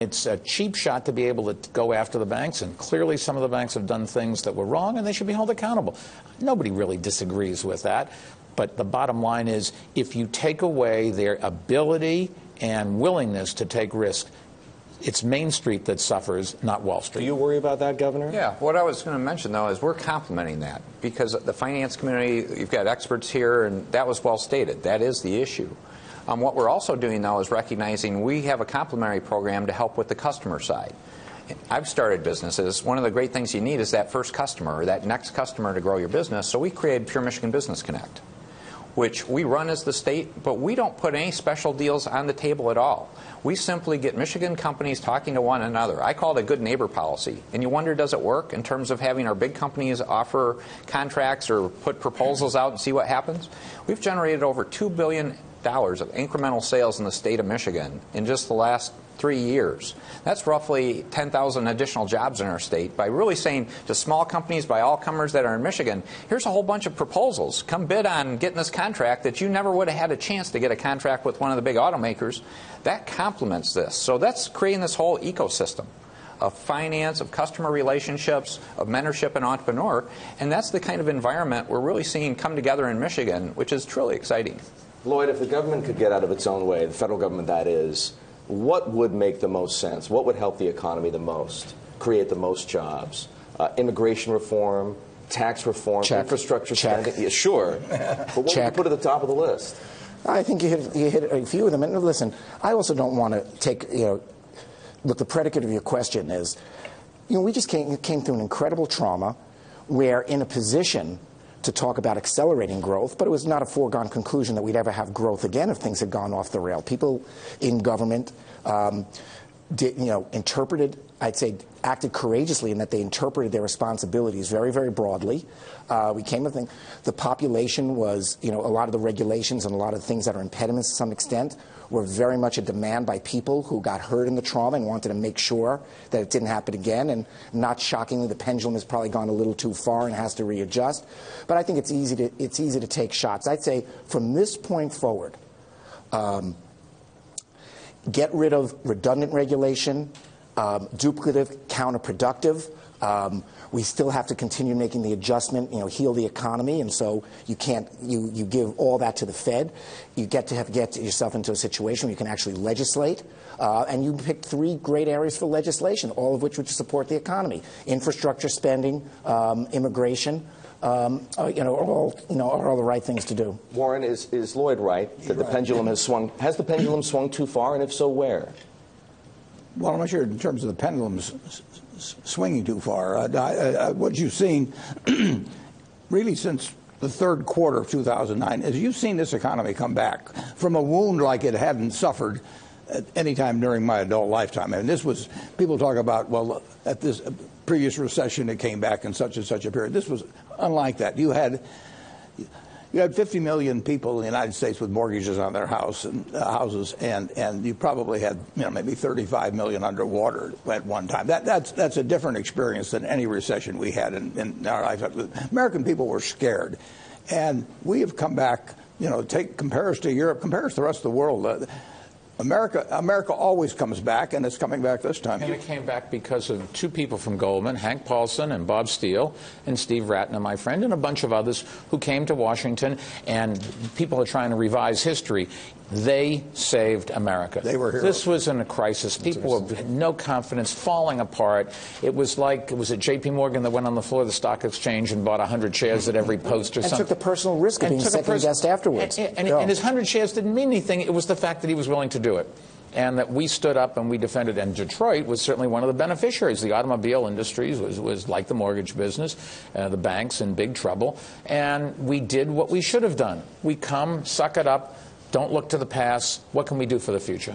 It's a cheap shot to be able to go after the banks, and clearly some of the banks have done things that were wrong, and they should be held accountable. Nobody really disagrees with that. But the bottom line is, if you take away their ability and willingness to take risk, it's Main Street that suffers, not Wall Street. Do you worry about that, Governor? Yeah. What I was going to mention, though, is we're complementing that, because the finance community, you've got experts here, and that was well stated. That is the issue. What we're also doing, though, is recognizing we have a complementary program to help with the customer side. I've started businesses. One of the great things you need is that first customer, or that next customer to grow your business. So we created Pure Michigan Business Connect, which we run as the state, but we don't put any special deals on the table at all. We simply get Michigan companies talking to one another. I call it a good neighbor policy. And you wonder, does it work in terms of having our big companies offer contracts or put proposals out and see what happens? We've generated over $2 billion of incremental sales in the state of Michigan in just the last 3 years. That's roughly 10,000 additional jobs in our state by really saying to small companies, by all comers that are in Michigan, here's a whole bunch of proposals. Come bid on getting this contract that you never would have had a chance to get a contract with one of the big automakers. That complements this. So that's creating this whole ecosystem of finance, of customer relationships, of mentorship and entrepreneur. And that's the kind of environment we're really seeing come together in Michigan, which is truly exciting. Lloyd, if the government could get out of its own way, the federal government that is, what would make the most sense? What would help the economy the most, create the most jobs? Immigration reform, tax reform, infrastructure spending? Yeah, sure. But what would you put at the top of the list? I think you hit a few of them. And listen, I also don't want to take, look, the predicate of your question is, we just came through an incredible trauma. We're in a position to talk about accelerating growth, but it was not a foregone conclusion that we'd ever have growth again if things had gone off the rail. People in government interpreted, I'd say, acted courageously in that they interpreted their responsibilities very, very broadly. We came to think the population was, a lot of the regulations and a lot of the things that are impediments to some extent were very much a demand by people who got hurt in the trauma and wanted to make sure that it didn't happen again. And not shockingly, the pendulum has probably gone a little too far and has to readjust. But I think it's easy to take shots. I'd say from this point forward, get rid of redundant regulation, duplicative, counterproductive. We still have to continue making the adjustment, heal the economy, and so you can't, you give all that to the Fed. You get yourself into a situation where you can actually legislate, and you picked 3 great areas for legislation, all of which would support the economy: infrastructure spending, immigration. Are all the right things to do. Warren, is Lloyd right that the pendulum has swung? Has the pendulum swung too far, and if so, where? Well, I'm not sure in terms of the pendulums swinging too far. What you've seen really since the third quarter of 2009 is you've seen this economy come back from a wound like it hadn't suffered at any time during my adult lifetime. I mean, this was, people talk about, well, at this previous recession it came back in such and such a period. This was unlike that. You had 50 million people in the United States with mortgages on their houses, and you probably had maybe 35 million underwater at one time. That's a different experience than any recession we had in our lifetime. American people were scared, and we have come back. Compare us to Europe, compare us to the rest of the world. America always comes back, and it's coming back this time. And it came back because of 2 people from Goldman, Hank Paulson and Bob Steele, and Steve Ratner, my friend, and a bunch of others who came to Washington, and people are trying to revise history. They saved America. They were heroes. This was in a crisis. People had no confidence, falling apart. It was like, was it J.P. Morgan that went on the floor of the stock exchange and bought 100 shares at every post or something? And took the personal risk of being second-guessed afterwards. And his 100 shares didn't mean anything. It was the fact that he was willing to do it. And that we stood up and we defended. And Detroit was certainly one of the beneficiaries. The automobile industries was like the mortgage business, the banks in big trouble. And we did what we should have done. We suck it up, don't look to the past. What can we do for the future?